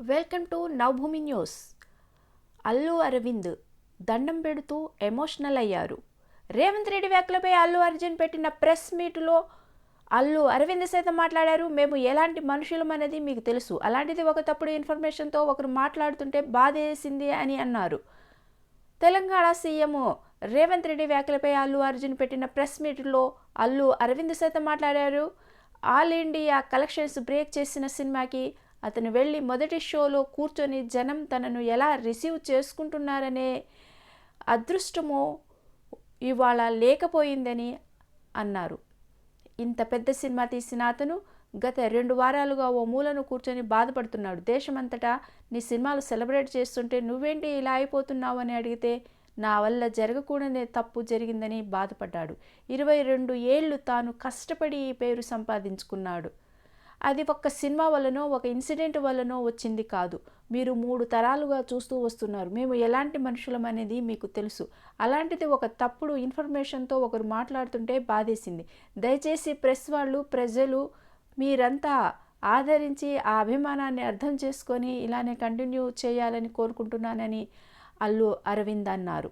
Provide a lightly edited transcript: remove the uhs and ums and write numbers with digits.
Welcome to Navabhoomi news. Allu Aravind దండం పెడుతూ emotional అయ్యారు. రేవంత్ రెడ్డి వ్యాఖ్యలపై అల్లు అర్జున్ పెట్టిన ప్రెస్ మీటులో అల్లు అరవింద్ సైతం మాట్లాడారు. మేము ఎలాంటి మనుషులం అనేది మీకు తెలుసు, అలాంటిది ఒక తప్పుడు ఇన్ఫర్మేషన్తో ఒకరు మాట్లాడుతుంటే బాధేసింది అని అన్నారు. తెలంగాణ సీఎం రేవంత్ రెడ్డి వ్యాఖ్యలపై అల్లు అర్జున్ పెట్టిన ప్రెస్ మీటులో అల్లు అరవింద్ సైతం మాట్లాడారు. ఆల్ ఇండియా కలెక్షన్స్ బ్రేక్ చేసిన సినిమాకి అతను వెళ్ళి మొదటి షోలో కూర్చొని జనం తనను ఎలా రిసీవ్ చేసుకుంటున్నారనే అదృష్టమో ఇవాళ లేకపోయిందని అన్నారు. ఇంత పెద్ద సినిమా తీసిన అతను గత 2 వారాలుగా ఓ మూలను కూర్చొని బాధపడుతున్నాడు. దేశమంతటా నీ సినిమాలు సెలబ్రేట్ చేస్తుంటే నువ్వేంటి ఇలా అయిపోతున్నావు అని అడిగితే నా వల్ల జరగకూడనే తప్పు జరిగిందని బాధపడ్డాడు. 22 ఏళ్ళు తాను కష్టపడి ఈ పేరు సంపాదించుకున్నాడు. అది ఒక్క సినిమా వల్లనో ఒక ఇన్సిడెంట్ వల్లనో వచ్చింది కాదు. మీరు 3 తరాలుగా చూస్తూ వస్తున్నారు. మేము ఎలాంటి మనుషులం అనేది మీకు తెలుసు. అలాంటిది ఒక తప్పుడు ఇన్ఫర్మేషన్తో ఒకరు మాట్లాడుతుంటే బాధేసింది. దయచేసి ప్రెస్ వాళ్ళు, ప్రజలు మీరంతా ఆదరించి ఆ అభిమానాన్ని అర్థం చేసుకొని ఇలానే కంటిన్యూ చేయాలని కోరుకుంటున్నానని అల్లు అరవింద్ అన్నారు.